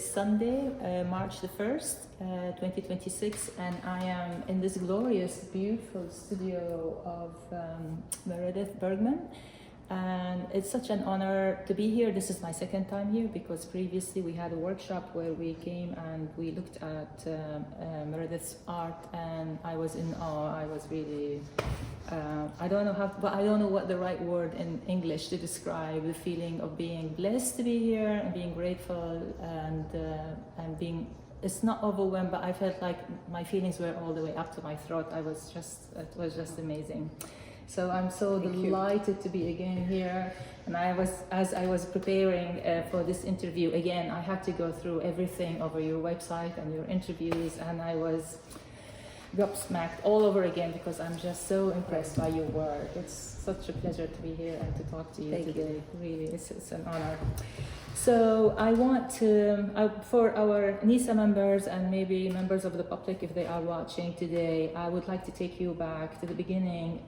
is Sunday, March the 1st, 2026, and I am in this glorious, beautiful studio of Meredith Bergmann. And it's such an honor to be here. This is my second time here because previously we had a workshop where we came and we looked at Meredith's art, and I was in awe. I was really, I don't know what the right word in English to describe the feeling of being blessed to be here and being grateful and being. It's not overwhelmed, but I felt like my feelings were all the way up to my throat. It was just amazing. So I'm so delighted to be again here. And as I was preparing for this interview, again, I had to go through everything over your website and your interviews, and I was gobsmacked all over again because I'm just so impressed by your work. It's such a pleasure to be here and to talk to you today. Really, it's an honor. So I want to, for our NESA members and maybe members of the public, if they are watching today, I would like to take you back to the beginning.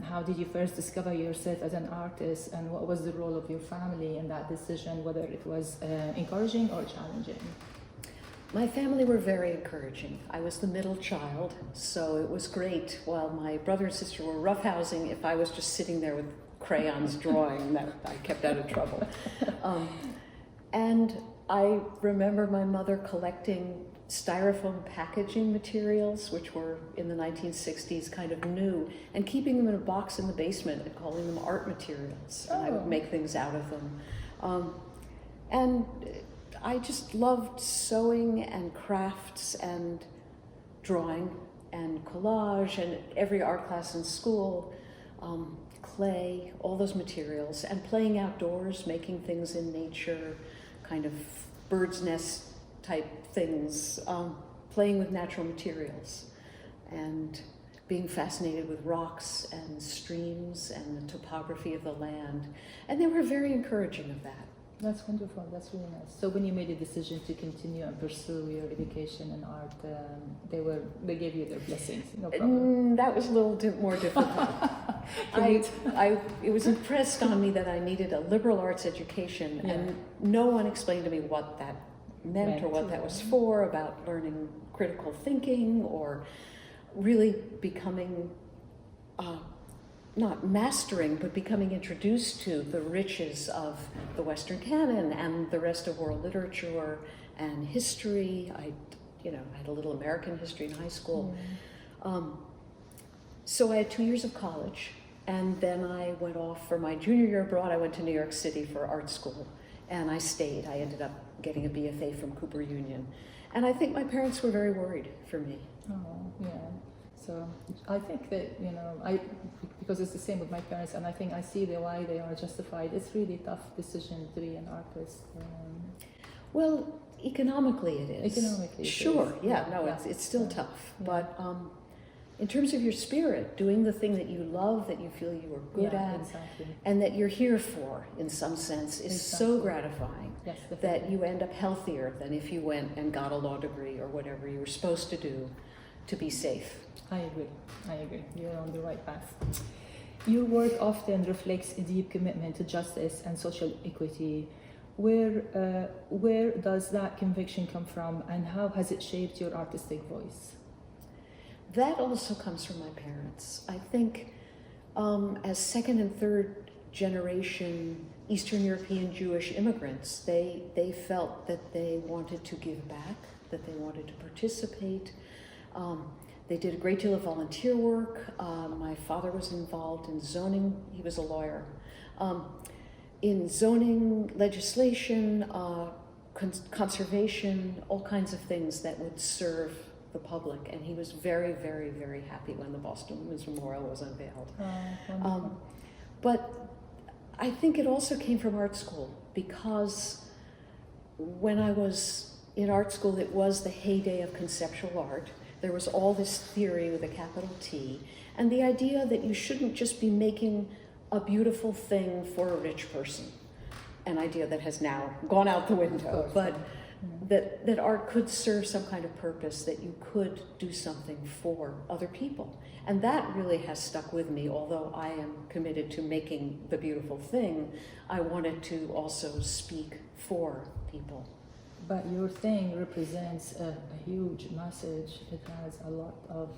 How did you first discover yourself as an artist, and what was the role of your family in that decision, whether it was encouraging or challenging? My family were very encouraging. I was the middle child, so it was great. While my brother and sister were roughhousing, if I was just sitting there with crayons drawing, that I kept out of trouble. And I remember my mother collecting styrofoam packaging materials, which were in the 1960s kind of new, and keeping them in a box in the basement and calling them art materials. And I would make things out of them. And I just loved sewing and crafts and drawing and collage and every art class in school, clay, all those materials, and playing outdoors, making things in nature, kind of bird's nest type things, playing with natural materials, and being fascinated with rocks and streams and the topography of the land. And they were very encouraging of that. That's wonderful. That's really nice. So when you made a decision to continue and pursue your education in art, they gave you their blessings. No problem. That was a little more difficult. It was impressed on me that I needed a liberal arts education, and no one explained to me what that meant or what that was for, about learning critical thinking or really becoming not mastering, but becoming introduced to the riches of the Western canon and the rest of world literature and history. I had a little American history in high school. So I had 2 years of college, and then I went off for my junior year abroad. I went to New York City for art school, and I stayed. I ended up getting a BFA from Cooper Union. And I think my parents were very worried for me. Oh, yeah. So I think that, because it's the same with my parents, and I think I see why they are justified. It's really a tough decision to be an artist. Well, economically it is. Economically, sure, it's still tough. Yeah. But in terms of your spirit, doing the thing that you love, that you feel you were good at, and that you're here for, in some sense, is so gratifying. Yes, that you end up healthier than if you went and got a law degree or whatever you were supposed to do to be safe. I agree. You're on the right path. Your work often reflects a deep commitment to justice and social equity. Where does that conviction come from, and how has it shaped your artistic voice? That also comes from my parents. I think as second and third generation Eastern European Jewish immigrants, they felt that they wanted to give back, that they wanted to participate. They did a great deal of volunteer work. My father was involved in zoning. He was a lawyer. In zoning legislation, conservation, all kinds of things that would serve the public. And he was very, very, very happy when the Boston Women's Memorial was unveiled. But I think it also came from art school, because when I was in art school, it was the heyday of conceptual art. There was all this theory with a capital T, and the idea that you shouldn't just be making a beautiful thing for a rich person, an idea that has now gone out the window, but that art could serve some kind of purpose, that you could do something for other people. And that really has stuck with me. Although I am committed to making the beautiful thing, I wanted to also speak for people. But your thing represents a huge message. It has a lot of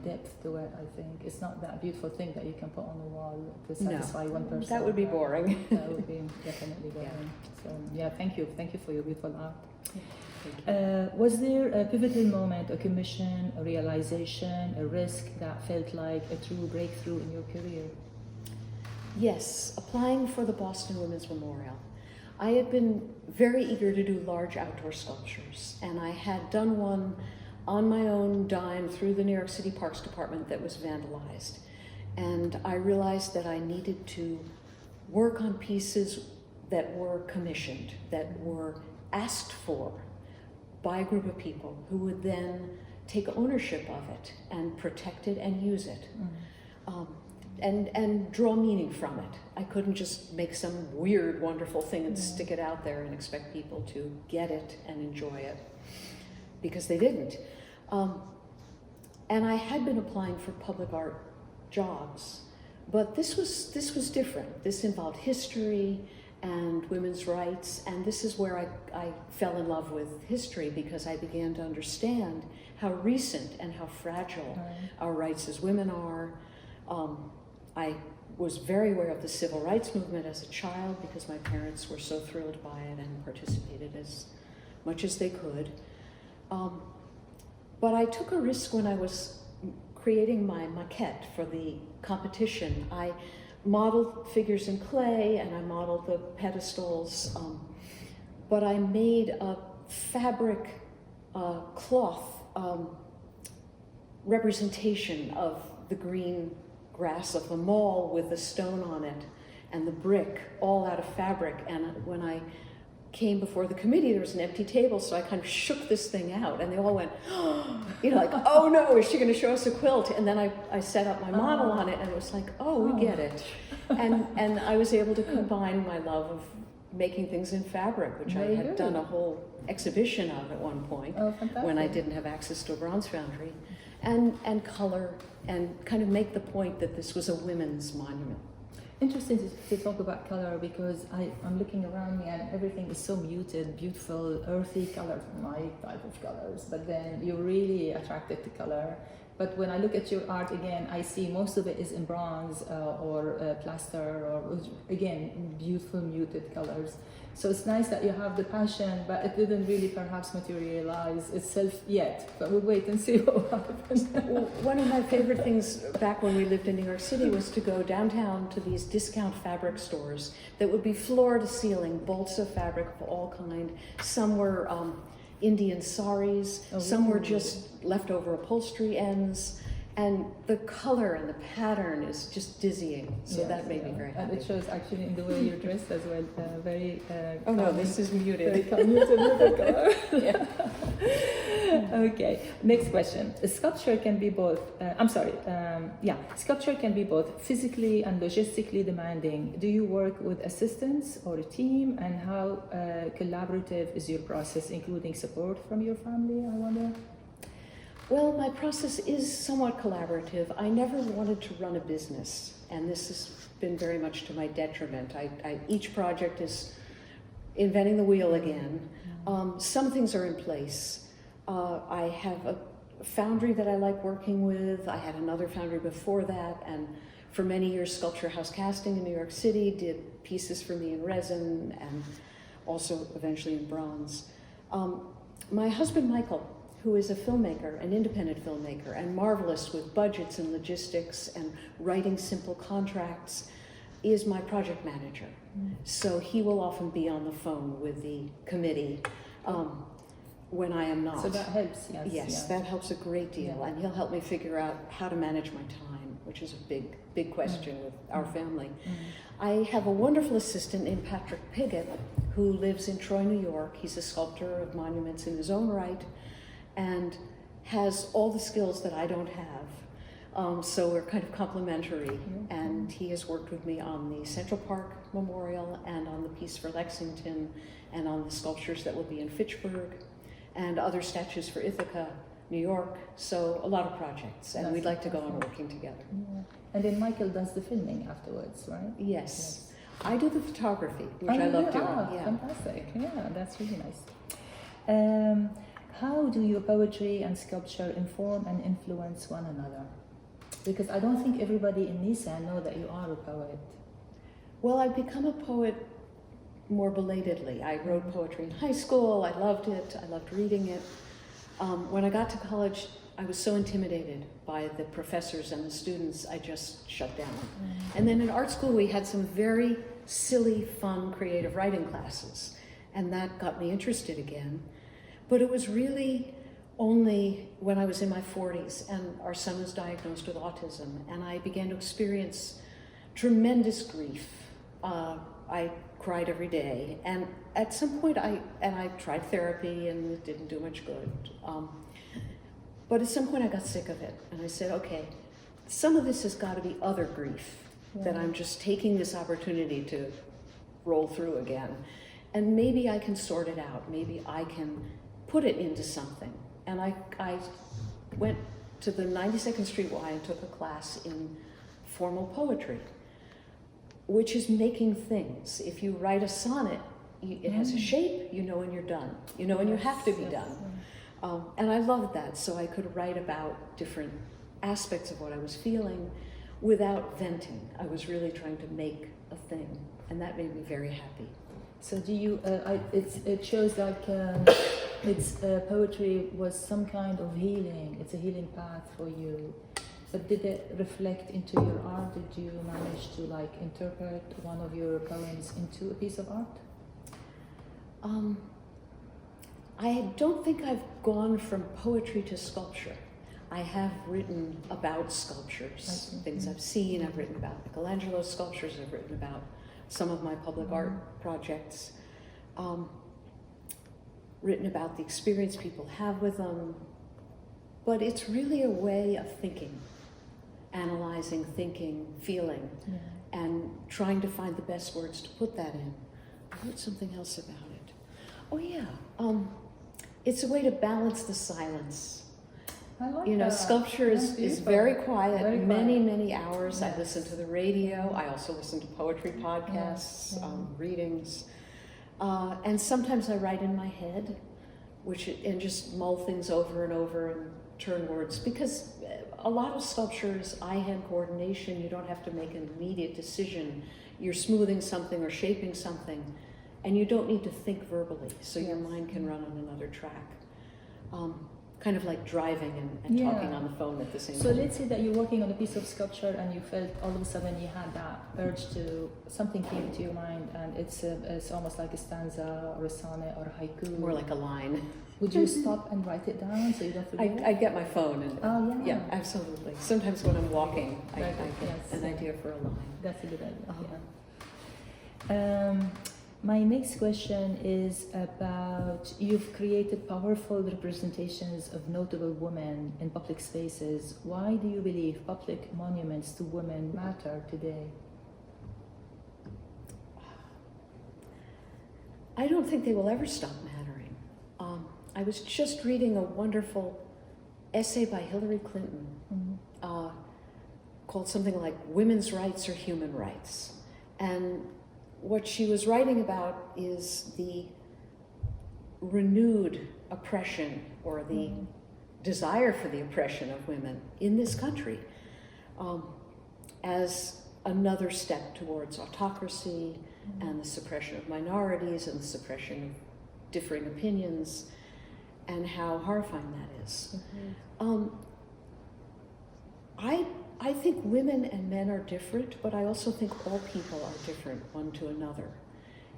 depth to it, I think. It's not that beautiful thing that you can put on the wall to satisfy one person. That would be boring. That would be definitely boring. Yeah. So, yeah, thank you. Thank you for your beautiful art. Thank you. Was there a pivotal moment, a commission, a realization, a risk that felt like a true breakthrough in your career? Yes, applying for the Boston Women's Memorial. I had been very eager to do large outdoor sculptures, and I had done one on my own dime through the New York City Parks Department that was vandalized. And I realized that I needed to work on pieces that were commissioned, that were asked for by a group of people who would then take ownership of it and protect it and use it. And draw meaning from it. I couldn't just make some weird, wonderful thing and stick it out there and expect people to get it and enjoy it, because they didn't. And I had been applying for public art jobs, but this was different. This involved history and women's rights, and this is where I fell in love with history, because I began to understand how recent and how fragile our rights as women are. I was very aware of the civil rights movement as a child, because my parents were so thrilled by it and participated as much as they could. But I took a risk when I was creating my maquette for the competition. I modeled figures in clay and I modeled the pedestals, but I made a fabric cloth representation of the green grass of the mall with the stone on it and the brick all out of fabric. And when I came before the committee, there was an empty table, so I kind of shook this thing out, and they all went, oh, like, oh no, is she going to show us a quilt? And then I set up my model on it, and it was like, oh, we get it. And I was able to combine my love of making things in fabric, which I had done a whole exhibition of at one point when I didn't have access to a bronze foundry, and color, and kind of make the point that this was a women's monument. Interesting to talk about color, because I'm looking around me and everything is so muted, beautiful, earthy colors, my type of colors, but then you're really attracted to color. But when I look at your art again, I see most of it is in bronze or plaster, or again, beautiful muted colors. So it's nice that you have the passion, but it didn't really perhaps materialize itself yet. But we'll wait and see what happens. One of my favorite things back when we lived in New York City was to go downtown to these discount fabric stores that would be floor to ceiling, bolts of fabric of all kind. Some were Indian saris, some were just leftover upholstery ends. And the color and the pattern is just dizzying, so that made me very happy. And it shows actually in the way you're dressed as well, very... oh no, this is muted. Very muted with the color. Okay, next question. Sculpture can be both, sculpture can be both physically and logistically demanding. Do you work with assistants or a team, and how collaborative is your process, including support from your family, I wonder? Well, my process is somewhat collaborative. I never wanted to run a business, and this has been very much to my detriment. Each project is inventing the wheel again. Some things are in place. I have a foundry that I like working with. I had another foundry before that, and for many years, Sculpture House Casting in New York City did pieces for me in resin and also eventually in bronze. My husband, Michael, who is a filmmaker, an independent filmmaker, and marvelous with budgets and logistics and writing simple contracts, is my project manager. So he will often be on the phone with the committee when I am not. So that helps, yes. Yes, that helps a great deal, and he'll help me figure out how to manage my time, which is a big question with our family. I have a wonderful assistant named Patrick Piggott, who lives in Troy, New York. He's a sculptor of monuments in his own right, and has all the skills that I don't have. So we're kind of complementary. And he has worked with me on the Central Park Memorial and on the piece for Lexington and on the sculptures that will be in Fitchburg and other statues for Ithaca, New York. So a lot of projects, and we'd like to go on working together. And then Michael does the filming afterwards, right? Yes. I do the photography, which I love doing. Fantastic. Yeah, that's really nice. How do your poetry and sculpture inform and influence one another? Because I don't think everybody in NESA know that you are a poet. Well, I've become a poet more belatedly. I wrote poetry in high school. I loved it. I loved reading it. When I got to college, I was so intimidated by the professors and the students, I just shut down. And then in art school, we had some very silly, fun, creative writing classes. And that got me interested again. But it was really only when I was in my 40s and our son was diagnosed with autism, and I began to experience tremendous grief. I cried every day, and at some point I tried therapy and it didn't do much good. But at some point I got sick of it, and I said, okay, some of this has got to be other grief that I'm just taking this opportunity to roll through again. And maybe I can sort it out. Maybe I can put it into something. And I went to the 92nd Street Y and took a class in formal poetry, which is making things. If you write a sonnet, it has a shape, you know when you're done. You know when you have to be done. And I loved that, so I could write about different aspects of what I was feeling without venting. I was really trying to make a thing, and that made me very happy. So do you, it shows like poetry was some kind of healing, it's a healing path for you. But did it reflect into your art? Did you manage to like interpret one of your poems into a piece of art? I don't think I've gone from poetry to sculpture. I have written about sculptures, things I've seen. I've written about Michelangelo's sculptures. I've written about some of my public art projects. Written about the experience people have with them. But it's really a way of thinking, analyzing, thinking, feeling, and trying to find the best words to put that in. I wrote something else about it. Oh yeah, it's a way to balance the silence. I like you know, that. sculpture is very quiet, Very many hours. Yes. I listen to the radio. I also listen to poetry podcasts, readings. And sometimes I write in my head, and just mull things over and over and turn words. Because a lot of sculpture is eye-hand coordination. You don't have to make an immediate decision. You're smoothing something or shaping something, and you don't need to think verbally, so your mind can run on another track. Kind of like driving and talking on the phone at the same time. So let's say that you're working on a piece of sculpture and you felt all of a sudden you had that urge to, something came into your mind, and it's almost like a stanza or a sonnet or a haiku. More like a line. Would you stop and write it down so you don't forget? I get my phone and yeah, absolutely. Sometimes when I'm walking, I Right, get yes. an idea for a line. That's a good idea. My next question is about, you've created powerful representations of notable women in public spaces. Why do you believe public monuments to women matter today? I don't think they will ever stop mattering. I was just reading a wonderful essay by Hillary Clinton called something like Women's Rights or Human Rights. And what she was writing about is the renewed oppression or the desire for the oppression of women in this country as another step towards autocracy and the suppression of minorities and the suppression of differing opinions, and how horrifying that is. I think women and men are different, but I also think all people are different one to another.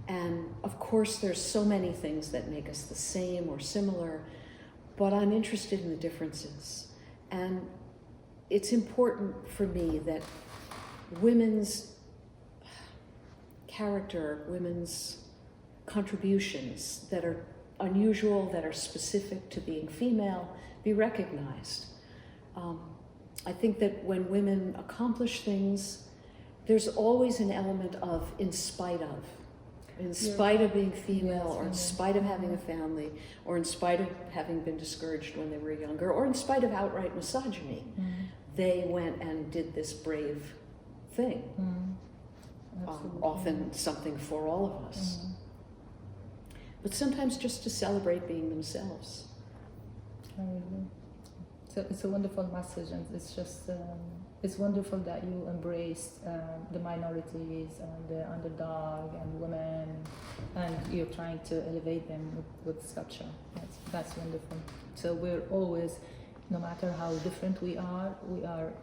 And of course, there's so many things that make us the same or similar, but I'm interested in the differences. And it's important for me that women's character, women's contributions that are unusual, that are specific to being female, be recognized. I think that when women accomplish things, there's always an element of in spite of. In spite of being female, or in spite of having a family, or in spite of having been discouraged when they were younger, or in spite of outright misogyny, they went and did this brave thing. Often something for all of us. but sometimes just to celebrate being themselves. I agree. So it's a wonderful message, and it's just it's wonderful that you embraced the minorities and the underdog and women, and you're trying to elevate them with sculpture. That's wonderful. So we're always, no matter how different we are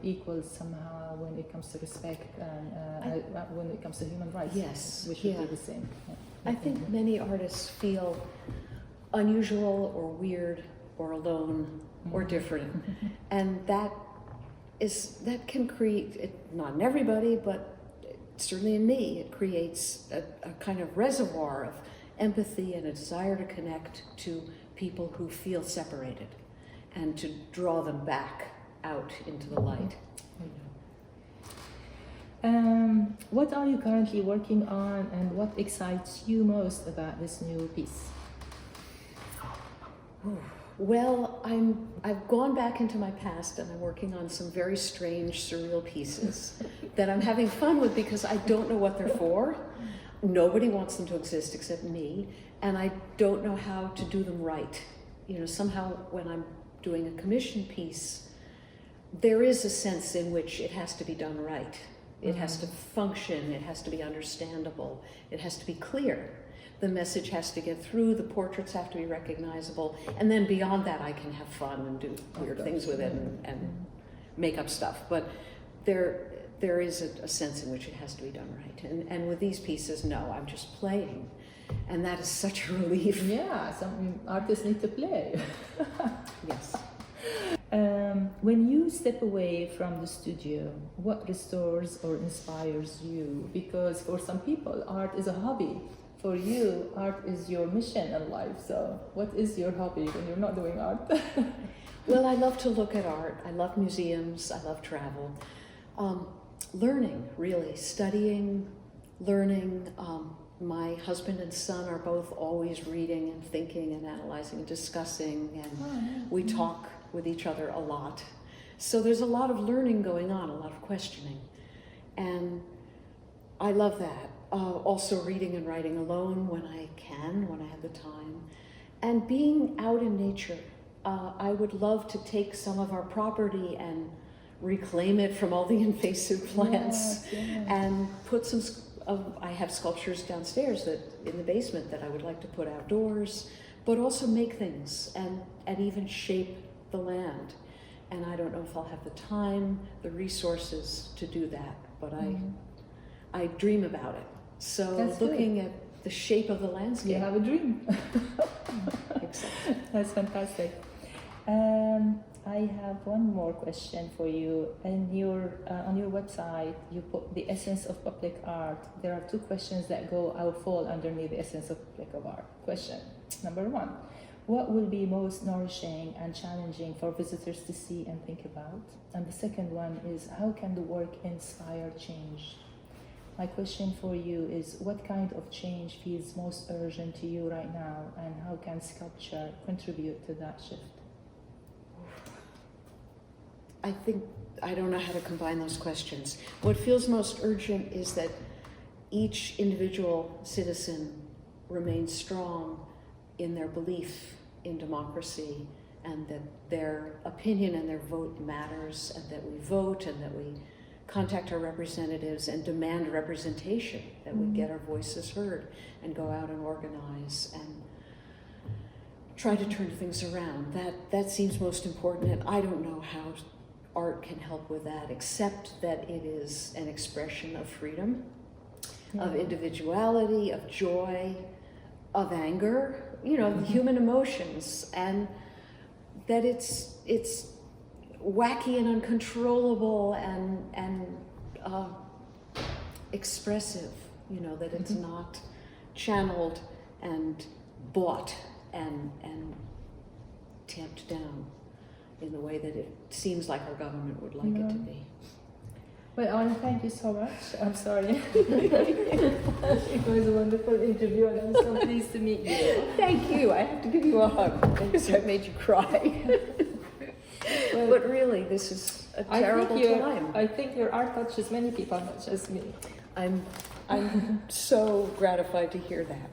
equal somehow when it comes to respect and when it comes to human rights. Yes, we should be the same. Yeah. I think many artists feel unusual or weird or alone or different, and that can create, not in everybody, but certainly in me, it creates a kind of reservoir of empathy and a desire to connect to people who feel separated and to draw them back out into the light. What are you currently working on, and what excites you most about this new piece? Well, I've gone back into my past, and I'm working on some very strange, surreal pieces that I'm having fun with because I don't know what they're for. Nobody wants them to exist except me, and I don't know how to do them right. You know, somehow when I'm doing a commission piece, there is a sense in which it has to be done right. It has to function, it has to be understandable, it has to be clear. The message has to get through, the portraits have to be recognizable, and then beyond that I can have fun and do weird things with it and make up stuff. But there is a sense in which it has to be done right. And with these pieces, no, I'm just playing. And that is such a relief. Yeah, some artists need to play. Yes. When you step away from the studio, what restores or inspires you? Because for some people, art is a hobby. For you, art is your mission in life. So what is your hobby when you're not doing art? Well, I love to look at art. I love museums. I love travel. Learning, really. Studying, learning. My husband and son are both always reading and thinking and analyzing and discussing, and we talk with each other a lot. So there's a lot of learning going on, a lot of questioning. And I love that. Also reading and writing alone when I can, when I have the time. And being out in nature. I would love to take some of our property and reclaim it from all the invasive plants, and put some, I have sculptures downstairs that in the basement that I would like to put outdoors, but also make things and even shape the land. And I don't know if I'll have the time, the resources to do that, but I dream about it. So That's looking good. at the shape of the landscape. You have a dream. Exactly. That's fantastic. I have one more question for you. On your website, you put the essence of public art. There are two questions that fall underneath the essence of public art. Question number 1. What will be most nourishing and challenging for visitors to see and think about? And the second one is, how can the work inspire change? My question for you is, what kind of change feels most urgent to you right now, and how can sculpture contribute to that shift? I don't know how to combine those questions. What feels most urgent is that each individual citizen remains strong in their belief in democracy, and that their opinion and their vote matters, and that we vote, and that we contact our representatives and demand representation, that we get our voices heard and go out and organize and try to turn things around. That seems most important, and I don't know how art can help with that, except that it is an expression of freedom, of individuality, of joy, of anger, the human emotions, and that it's wacky and uncontrollable and expressive, that it's not channeled and bought and tamped down in the way that it seems like our government would like it to be. Well, I want to thank you so much. I'm sorry. It was a wonderful interview, and I'm so pleased to meet you. Thank you. I have to give you a hug because I made you cry. But really, this is a terrible time. I think your art touches many people, not just me. I'm so gratified to hear that.